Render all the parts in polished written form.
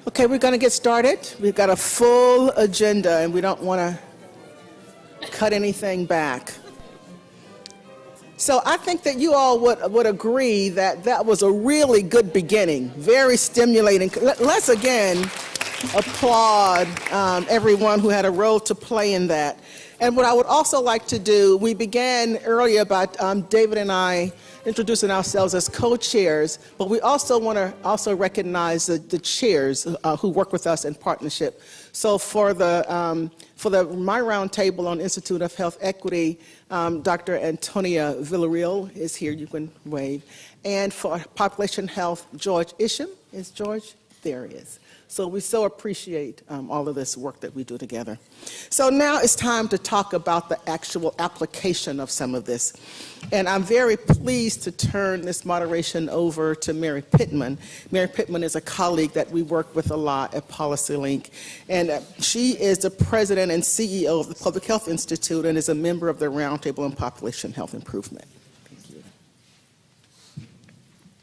Okay, we're going to get started. We've got a full agenda, and we don't want to cut anything back. So I think that you all would agree that that was a really good beginning, very stimulating. Let's again applaud everyone who had a role to play in that. And what I would also like to do, we began earlier by David and I introducing ourselves as co-chairs, but we also want to recognize the chairs who work with us in partnership. So for the my roundtable on Institute of Health Equity, Dr. Antonia Villarreal is here. You can wave. And for Population Health, George Isham. Is George? There he is. So we so appreciate all of this work that we do together. So now it's time to talk about the actual application of some of this. And I'm very pleased to turn this moderation over to Mary Pittman. Mary Pittman is a colleague that we work with a lot at PolicyLink. And she is the president and CEO of the Public Health Institute and is a member of the Roundtable on Population Health Improvement.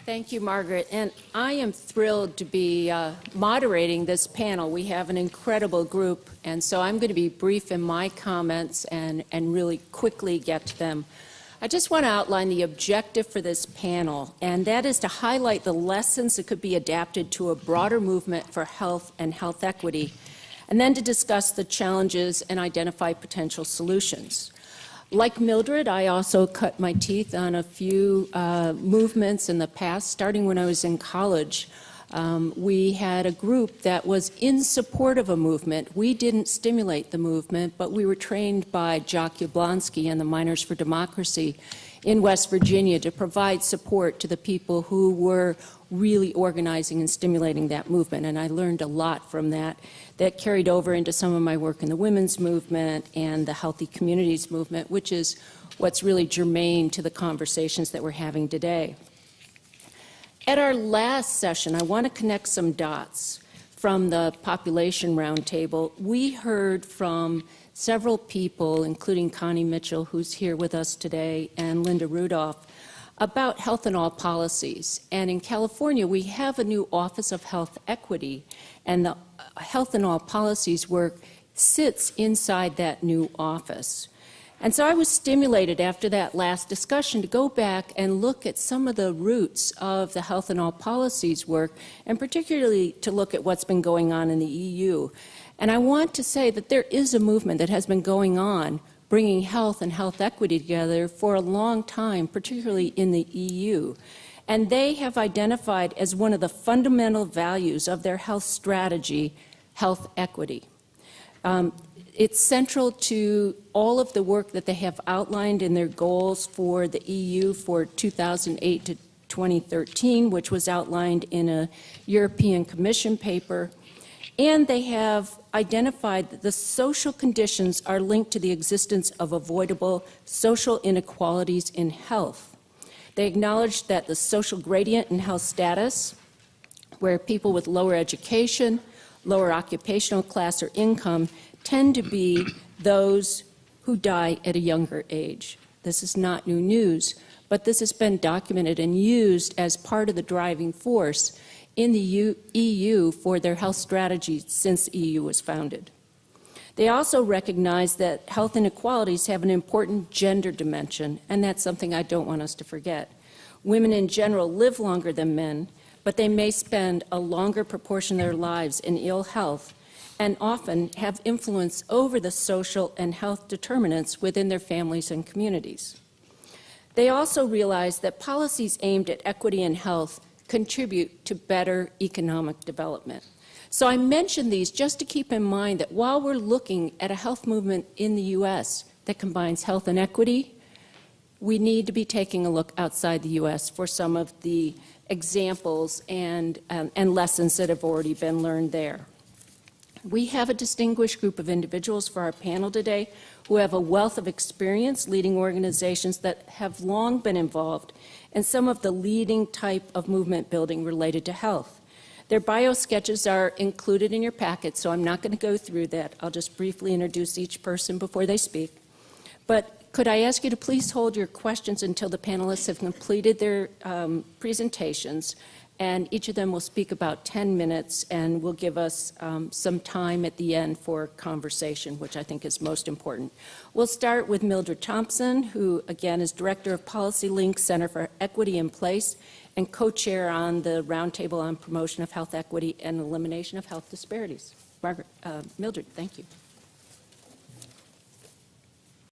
Thank you, Margaret. And I am thrilled to be moderating this panel. We have an incredible group, and so I'm going to be brief in my comments and really quickly get to them. I just want to outline the objective for this panel, and that is to highlight the lessons that could be adapted to a broader movement for health and health equity, and then to discuss the challenges and identify potential solutions. Like Mildred, I also cut my teeth on a few movements in the past. Starting when I was in college, we had a group that was in support of a movement. We didn't stimulate the movement, but we were trained by Jock Yablonsky and the Miners for Democracy in West Virginia to provide support to the people who were really organizing and stimulating that movement. And I learned a lot from that. That carried over into some of my work in the women's movement and the healthy communities movement, which is what's really germane to the conversations that we're having today. At our last session, I want to connect some dots from the Population Roundtable. We heard from several people, including Connie Mitchell, who's here with us today, and Linda Rudolph, about health in all policies. And in California, we have a new Office of Health Equity, and the health in all policies work sits inside that new office. And so I was stimulated after that last discussion to go back and look at some of the roots of the health in all policies work, and particularly to look at what's been going on in the EU. And I want to say that there is a movement that has been going on bringing health and health equity together for a long time, particularly in the EU. And they have identified as one of the fundamental values of their health strategy, health equity. It's central to all of the work that they have outlined in their goals for the EU for 2008 to 2013, which was outlined in a European Commission paper. And they have identified that the social conditions are linked to the existence of avoidable social inequalities in health. They acknowledge that the social gradient in health status, where people with lower education, lower occupational class or income tend to be those who die at a younger age. This is not new news, but this has been documented and used as part of the driving force in the EU for their health strategy since the EU was founded. They also recognize that health inequalities have an important gender dimension, and that's something I don't want us to forget. Women in general live longer than men, but they may spend a longer proportion of their lives in ill health and often have influence over the social and health determinants within their families and communities. They also realize that policies aimed at equity and health contribute to better economic development. So I mention these just to keep in mind that while we're looking at a health movement in the U.S. that combines health and equity, we need to be taking a look outside the U.S. for some of the examples and lessons that have already been learned there. We have a distinguished group of individuals for our panel today who have a wealth of experience leading organizations that have long been involved in some of the leading type of movement building related to health. Their bio sketches are included in your packet, so I'm not going to go through that. I'll just briefly introduce each person before they speak. But could I ask you to please hold your questions until the panelists have completed their presentations, and each of them will speak about 10 minutes and will give us some time at the end for conversation, which I think is most important. We'll start with Mildred Thompson, who again is Director of Policy Link Center for Equity in Place and co-chair on the Roundtable on Promotion of Health Equity and Elimination of Health Disparities. Mildred, thank you.